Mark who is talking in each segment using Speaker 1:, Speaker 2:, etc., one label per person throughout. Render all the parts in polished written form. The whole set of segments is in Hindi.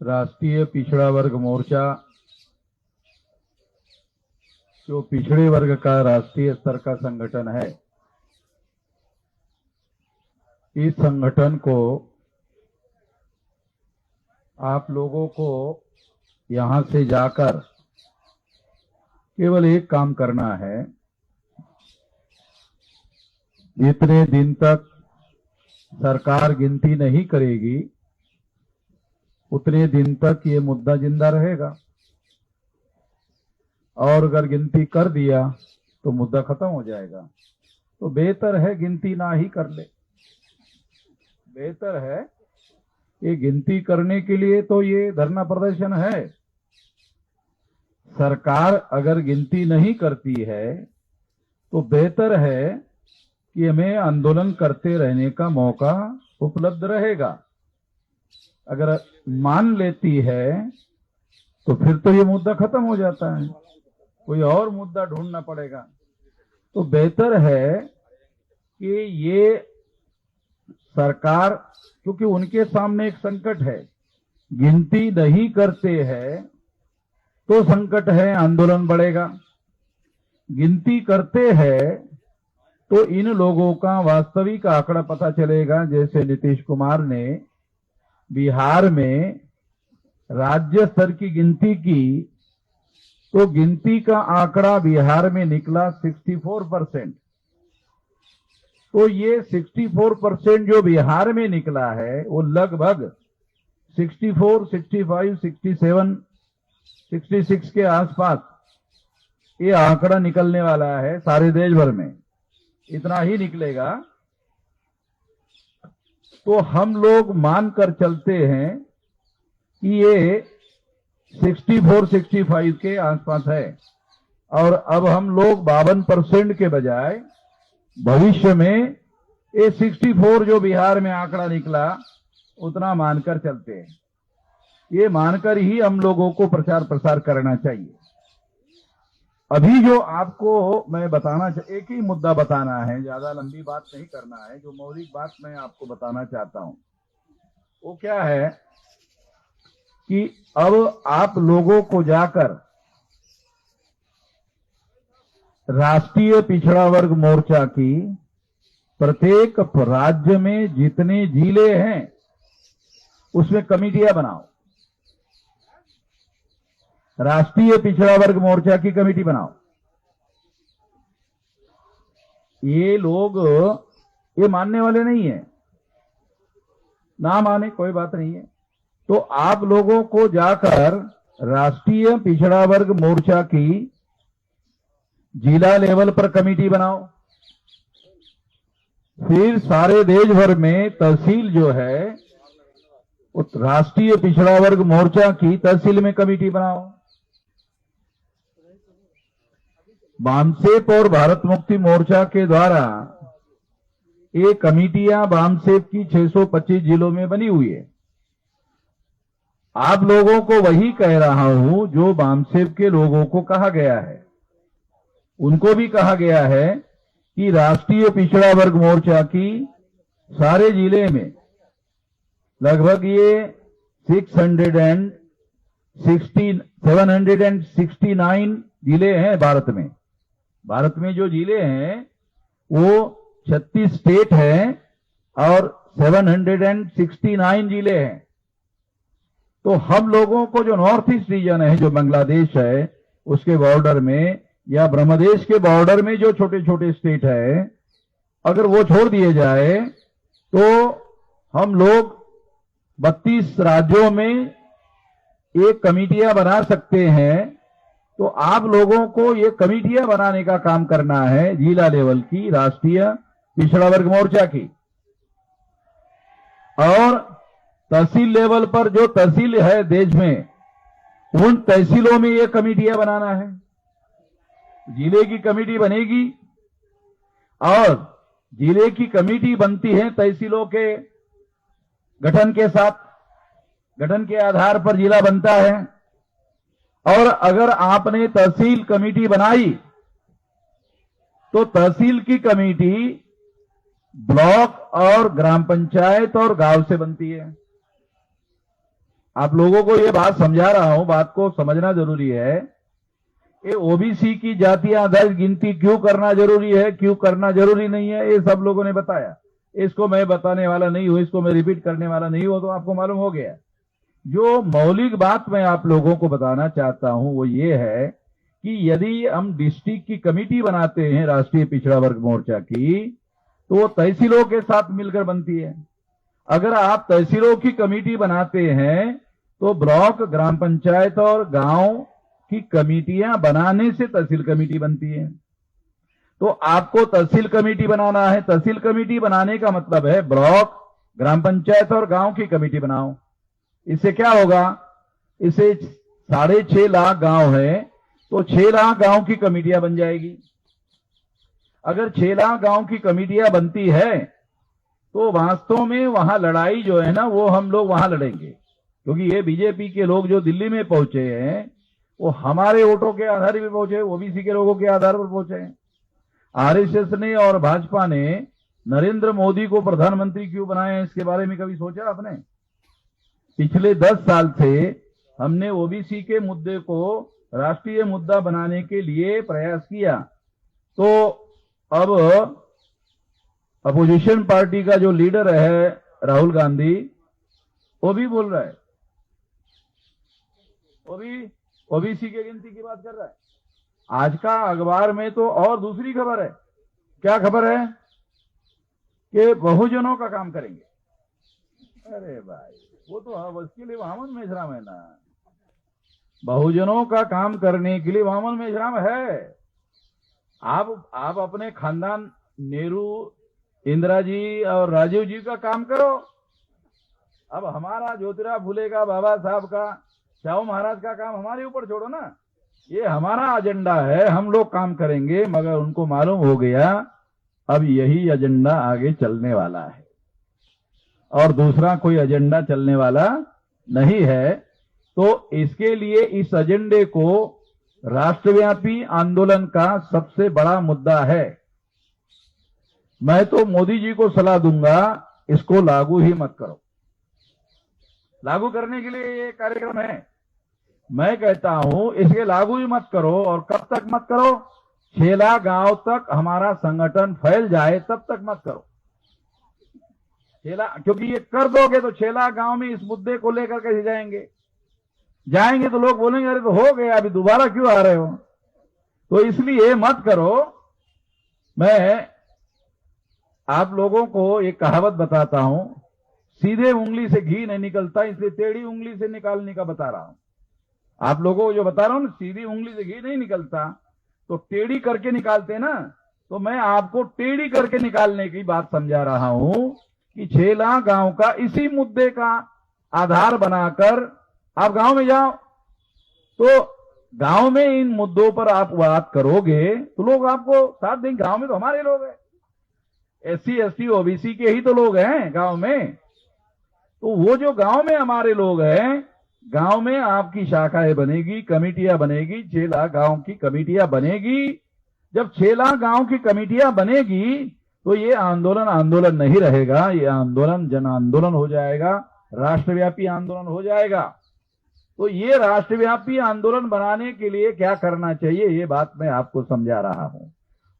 Speaker 1: राष्ट्रीय पिछड़ा वर्ग मोर्चा जो पिछड़े वर्ग का राष्ट्रीय स्तर का संगठन है, इस संगठन को आप लोगों को यहां से जाकर केवल एक काम करना है। जितने दिन तक सरकार गिनती नहीं करेगी उतने दिन तक ये मुद्दा जिंदा रहेगा, और अगर गिनती कर दिया तो मुद्दा खत्म हो जाएगा। तो बेहतर है गिनती ना ही कर ले। बेहतर है ये गिनती करने के लिए तो ये धरना प्रदर्शन है। सरकार अगर गिनती नहीं करती है तो बेहतर है कि हमें आंदोलन करते रहने का मौका उपलब्ध रहेगा। अगर मान लेती है तो फिर तो ये मुद्दा खत्म हो जाता है, कोई और मुद्दा ढूंढना पड़ेगा। तो बेहतर है कि ये सरकार, क्योंकि उनके सामने एक संकट है, गिनती नहीं करते हैं तो संकट है, आंदोलन बढ़ेगा। गिनती करते हैं तो इन लोगों का वास्तविक आंकड़ा पता चलेगा। जैसे नीतीश कुमार ने बिहार में राज्य स्तर की गिनती की तो गिनती का आंकड़ा बिहार में निकला 64%। तो ये 64% जो बिहार में निकला है वो लगभग 64, 65, 67, 66 के आसपास ये आंकड़ा निकलने वाला है। सारे देश भर में इतना ही निकलेगा। तो हम लोग मानकर चलते हैं कि ये 64, 65 के आसपास है, और अब हम लोग 52% के बजाय भविष्य में ये 64 जो बिहार में आंकड़ा निकला उतना मानकर चलते हैं। ये मानकर ही हम लोगों को प्रचार प्रसार करना चाहिए। अभी जो आपको मैं बताना एक ही मुद्दा बताना है, ज्यादा लंबी बात नहीं करना है। जो मौलिक बात मैं आपको बताना चाहता हूं वो क्या है कि अब आप लोगों को जाकर राष्ट्रीय पिछड़ा वर्ग मोर्चा की प्रत्येक राज्य में जितने जिले हैं उसमें कमेटियां बनाओ। राष्ट्रीय पिछड़ा वर्ग मोर्चा की कमेटी बनाओ। ये लोग ये मानने वाले नहीं है, ना माने कोई बात नहीं है। तो आप लोगों को जाकर राष्ट्रीय पिछड़ा वर्ग मोर्चा की जिला लेवल पर कमेटी बनाओ। फिर सारे देश भर में तहसील जो है उस राष्ट्रीय पिछड़ा वर्ग मोर्चा की तहसील में कमेटी बनाओ। बामसेप और भारत मुक्ति मोर्चा के द्वारा ये कमेटियां बामसेप की 625 जिलों में बनी हुई है। आप लोगों को वही कह रहा हूं जो बामसेप के लोगों को कहा गया है। उनको भी कहा गया है कि राष्ट्रीय पिछड़ा वर्ग मोर्चा की सारे जिले में लगभग ये 769 जिले हैं भारत में। भारत में जो जिले हैं वो 36 स्टेट हैं और 769 जिले हैं। तो हम लोगों को जो नॉर्थ ईस्ट रीजन है, जो बांग्लादेश है उसके बॉर्डर में या ब्रह्मदेश के बॉर्डर में जो छोटे छोटे स्टेट है, अगर वो छोड़ दिए जाए तो हम लोग 32 राज्यों में एक कमेटियां बना सकते हैं। तो आप लोगों को ये कमेटियां बनाने का काम करना है जिला लेवल की, राष्ट्रीय पिछड़ा वर्ग मोर्चा की। और तहसील लेवल पर जो तहसील है देश में, उन तहसीलों में ये कमेटियां बनाना है। जिले की कमेटी बनेगी और जिले की कमेटी बनती है तहसीलों के गठन के साथ, गठन के आधार पर जिला बनता है। और अगर आपने तहसील कमेटी बनाई तो तहसील की कमेटी ब्लॉक और ग्राम पंचायत और गांव से बनती है। आप लोगों को ये बात समझा रहा हूं, बात को समझना जरूरी है। ये ओबीसी की जातियां आधारित गिनती क्यों करना जरूरी है, क्यों करना जरूरी नहीं है, ये सब लोगों ने बताया। इसको मैं बताने वाला नहीं हूं, इसको मैं रिपीट करने वाला नहीं हूं, तो आपको मालूम हो गया। जो मौलिक बात मैं आप लोगों को बताना चाहता हूं वो ये है कि यदि हम डिस्ट्रिक्ट की कमेटी बनाते हैं राष्ट्रीय पिछड़ा वर्ग मोर्चा की, तो वो तहसीलों के साथ मिलकर बनती है। अगर आप तहसीलों की कमेटी बनाते हैं तो ब्लॉक, ग्राम पंचायत और गांव की कमेटियां बनाने से तहसील कमेटी बनती है। तो आपको तहसील कमेटी बनाना है। तहसील कमेटी बनाने का मतलब है ब्लॉक, ग्राम पंचायत और गांव की कमेटी बनाओ। इससे क्या होगा, इससे 6.5 लाख गांव है तो 6 लाख गांव की कमेटियां बन जाएगी। अगर 6 लाख गांव की कमेटियां बनती है तो वास्तव में वहां लड़ाई जो है ना वो हम लोग वहां लड़ेंगे, क्योंकि ये बीजेपी के लोग जो दिल्ली में पहुंचे हैं वो हमारे वोटों के आधार पर पहुंचे, ओबीसी के लोगों के आधार पर पहुंचे हैं। आरएसएस ने और भाजपा ने नरेंद्र मोदी को प्रधानमंत्री क्यों बनाया, इसके बारे में कभी सोचा आपने? पिछले 10 साल से हमने ओबीसी के मुद्दे को राष्ट्रीय मुद्दा बनाने के लिए प्रयास किया। तो अब अपोजिशन पार्टी का जो लीडर है राहुल गांधी, वो भी बोल रहा है, वो भी ओबीसी की गिनती की बात कर रहा है। आज का अखबार में तो और दूसरी खबर है। क्या खबर है? कि बहुजनों का काम करेंगे। अरे भाई, वो तो उसके लिए वामन मेश्राम है ना। बहुजनों का काम करने के लिए वामन मेश्राम है। आप अपने खानदान नेहरू, इंदिरा जी और राजीव जी का काम करो। अब हमारा ज्योतिराव फुले का, बाबा साहब का, शाहू महाराज का काम हमारे ऊपर छोड़ो ना। ये हमारा एजेंडा है, हम लोग काम करेंगे। मगर उनको मालूम हो गया अब यही एजेंडा आगे चलने वाला है और दूसरा कोई एजेंडा चलने वाला नहीं है। तो इसके लिए इस एजेंडे को राष्ट्रव्यापी आंदोलन का सबसे बड़ा मुद्दा है। मैं तो मोदी जी को सलाह दूंगा, इसको लागू ही मत करो। लागू करने के लिए ये कार्यक्रम है। मैं कहता हूं इसके लागू ही मत करो। और कब तक मत करो? 6 लाख गांव तक हमारा संगठन फैल जाए तब तक मत करो। 6 लाख, क्योंकि ये कर दोगे तो 6 लाख गांव में इस मुद्दे को लेकर कैसे जाएंगे तो लोग बोलेंगे अरे तो हो गया, अभी दोबारा क्यों आ रहे हो? तो इसलिए मत करो। मैं आप लोगों को एक कहावत बताता हूं, सीधे उंगली से घी नहीं निकलता, इसलिए टेढ़ी उंगली से निकालने का बता रहा हूं। आप लोगों को जो बता रहा हूं ना, सीधी उंगली से घी नहीं निकलता तो टेढ़ी करके निकालते ना। तो मैं आपको टेढ़ी करके निकालने की बात समझा रहा हूं कि 6 लाख गांव का इसी मुद्दे का आधार बनाकर आप गांव में जाओ। तो गांव में इन मुद्दों पर आप बात करोगे तो लोग आपको साथ देंगे। गांव में तो हमारे लोग हैं, SC ST OBC के ही तो लोग हैं गांव में। तो वो जो गांव में हमारे लोग हैं, गांव में आपकी शाखाएं बनेगी, कमेटियां बनेगी, 6 लाख गांव की कमेटियां बनेगी। जब 6 लाख गांव की कमेटियां बनेगी तो ये आंदोलन नहीं रहेगा, ये आंदोलन जन आंदोलन हो जाएगा, राष्ट्रव्यापी आंदोलन हो जाएगा। तो ये राष्ट्रव्यापी आंदोलन बनाने के लिए क्या करना चाहिए, ये बात मैं आपको समझा रहा हूं।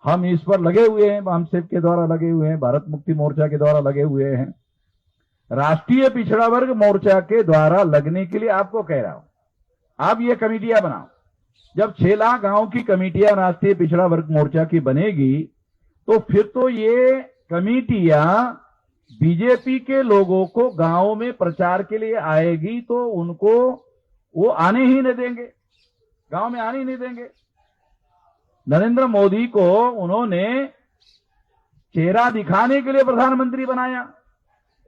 Speaker 1: हम इस पर लगे हुए हैं, बामसेफ के द्वारा लगे हुए हैं, भारत मुक्ति मोर्चा के द्वारा लगे हुए हैं, राष्ट्रीय पिछड़ा वर्ग मोर्चा के द्वारा लगने के लिए आपको कह रहा हूं। आप ये कमेटियां बनाओ। जब 6 लाख गांव की कमेटियां राष्ट्रीय पिछड़ा वर्ग मोर्चा की बनेगी तो फिर तो ये कमेटियां बीजेपी के लोगों को गांव में प्रचार के लिए आएगी तो उनको वो आने ही नहीं देंगे, गांव में आने ही नहीं देंगे। नरेंद्र मोदी को उन्होंने चेहरा दिखाने के लिए प्रधानमंत्री बनाया,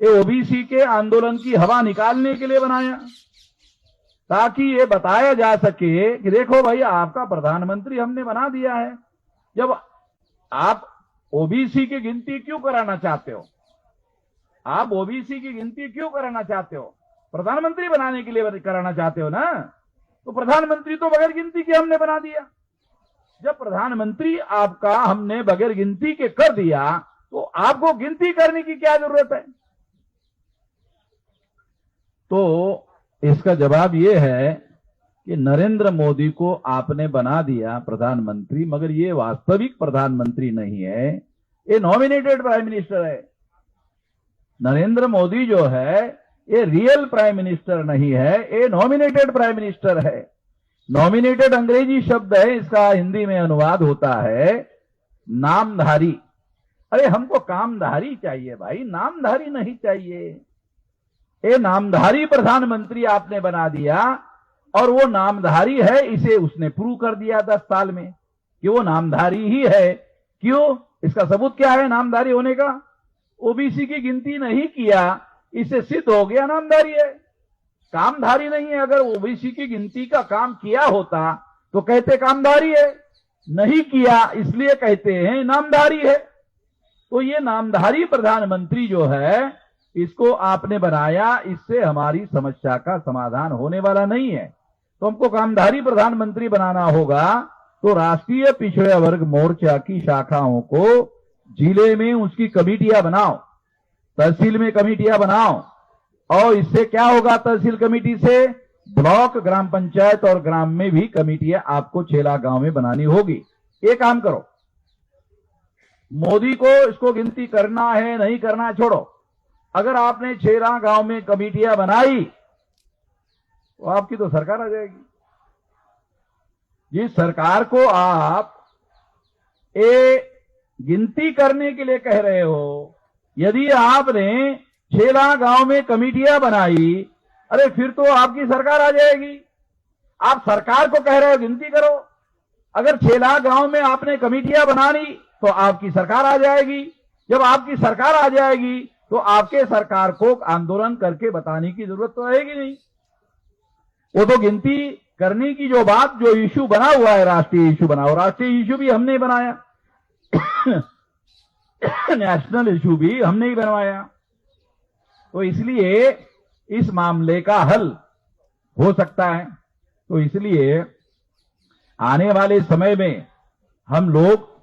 Speaker 1: ये ओबीसी के आंदोलन की हवा निकालने के लिए बनाया, ताकि ये बताया जा सके कि देखो भाई आपका प्रधानमंत्री हमने बना दिया है। जब आप ओबीसी की गिनती क्यों कराना चाहते हो, आप ओबीसी की गिनती क्यों कराना चाहते हो? प्रधानमंत्री बनाने के लिए कराना चाहते हो ना। तो प्रधानमंत्री तो बगैर गिनती के हमने बना दिया। जब प्रधानमंत्री आपका हमने बगैर गिनती के कर दिया तो आपको गिनती करने की क्या जरूरत है? तो इसका जवाब ये है कि नरेंद्र मोदी को आपने बना दिया प्रधानमंत्री, मगर ये वास्तविक प्रधानमंत्री नहीं है, ये नॉमिनेटेड प्राइम मिनिस्टर है। नरेंद्र मोदी जो है ये रियल प्राइम मिनिस्टर नहीं है, ये नॉमिनेटेड प्राइम मिनिस्टर है। नॉमिनेटेड अंग्रेजी शब्द है, इसका हिंदी में अनुवाद होता है नामधारी। अरे हमको कामधारी चाहिए भाई, नामधारी नहीं चाहिए। ये नामधारी प्रधानमंत्री आपने बना दिया, और वो नामधारी है इसे उसने प्रूव कर दिया 10 साल में कि वो नामधारी ही है। क्यों? इसका सबूत क्या है नामधारी होने का? ओबीसी की गिनती नहीं किया, इससे सिद्ध हो गया नामधारी है, कामधारी नहीं है। अगर ओबीसी की गिनती का काम किया होता तो कहते कामधारी है, नहीं किया इसलिए कहते हैं नामधारी है। तो ये नामधारी प्रधानमंत्री जो है इसको आपने बनाया, इससे हमारी समस्या का समाधान होने वाला नहीं है। तो हमको कामधारी प्रधानमंत्री बनाना होगा, तो राष्ट्रीय पिछड़े वर्ग मोर्चा की शाखाओं को जिले में उसकी कमेटियां बनाओ, तहसील में कमेटियां बनाओ, और इससे क्या होगा? तहसील कमेटी से ब्लॉक, ग्राम पंचायत और ग्राम में भी कमेटियां आपको छेला गांव में बनानी होगी। ये काम करो। मोदी को इसको गिनती करना है नहीं करना छोड़ो। अगर आपने छेला गांव में कमेटियां बनाई तो आपकी तो सरकार आ जाएगी। जिस सरकार को आप गिनती करने के लिए कह रहे हो, यदि आपने छेला गांव में कमेटियां बनाई, अरे फिर तो आपकी सरकार आ जाएगी। आप सरकार को कह रहे हो गिनती करो। अगर छेला गांव में आपने कमेटियां बनानी तो आपकी सरकार आ जाएगी। जब आपकी सरकार आ जाएगी तो आपके सरकार को आंदोलन करके बताने की जरूरत तो रहेगी नहीं। वो तो गिनती करने की जो बात, जो इश्यू बना हुआ है, राष्ट्रीय इश्यू बनाओ। राष्ट्रीय इश्यू भी हमने बनाया, नेशनल इश्यू भी हमने ही बनवाया। तो इसलिए इस मामले का हल हो सकता है। तो इसलिए आने वाले समय में हम लोग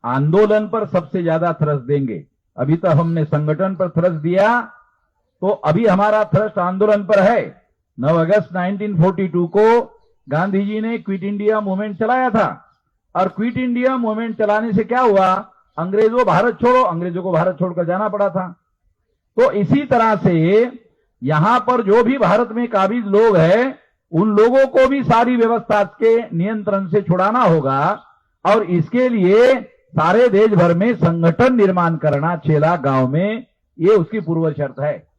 Speaker 1: आंदोलन पर सबसे ज्यादा थ्रस्ट देंगे। अभी तक हमने संगठन पर थ्रस्ट दिया, तो अभी हमारा थ्रस्ट आंदोलन पर है। 9 अगस्त 1942 को गांधी जी ने क्विट इंडिया मूवमेंट चलाया था, और क्विट इंडिया मूवमेंट चलाने से क्या हुआ? अंग्रेजों भारत छोड़ो, अंग्रेजों को भारत छोड़कर जाना पड़ा था। तो इसी तरह से यहां पर जो भी भारत में काबिज लोग हैं, उन लोगों को भी सारी व्यवस्था के नियंत्रण से छुड़ाना होगा, और इसके लिए सारे देश भर में संगठन निर्माण करना छेला गांव में, ये उसकी पूर्व शर्त है।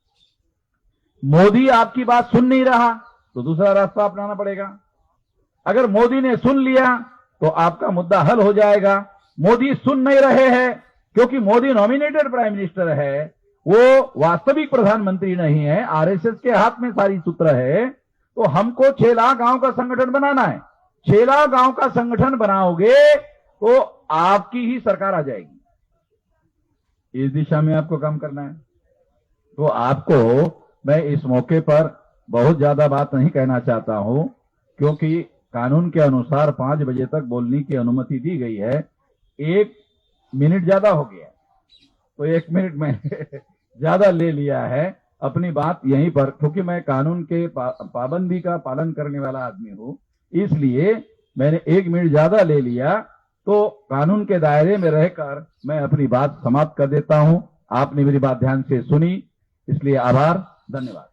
Speaker 1: मोदी आपकी बात सुन नहीं रहा तो दूसरा रास्ता अपनाना पड़ेगा। अगर मोदी ने सुन लिया तो आपका मुद्दा हल हो जाएगा। मोदी सुन नहीं रहे हैं क्योंकि मोदी नॉमिनेटेड प्राइम मिनिस्टर है, वो वास्तविक प्रधानमंत्री नहीं है, आरएसएस के हाथ में सारी सूत्र है। तो हमको छेला गांव का संगठन बनाना है। छेला गांव का संगठन बनाओगे तो आपकी ही सरकार आ जाएगी। इस दिशा में आपको काम करना है। तो आपको मैं इस मौके पर बहुत ज्यादा बात नहीं कहना चाहता हूं, क्योंकि कानून के अनुसार 5 बजे तक बोलने की अनुमति दी गई है। 1 मिनट ज्यादा हो गया, तो 1 मिनट में ज्यादा ले लिया है अपनी बात यहीं पर, क्योंकि मैं कानून के पाबंदी का पालन करने वाला आदमी हूं, इसलिए मैंने 1 मिनट ज्यादा ले लिया। तो कानून के दायरे में रहकर मैं अपनी बात समाप्त कर देता हूं। आपने मेरी बात ध्यान से सुनी, इसलिए आभार, धन्यवाद।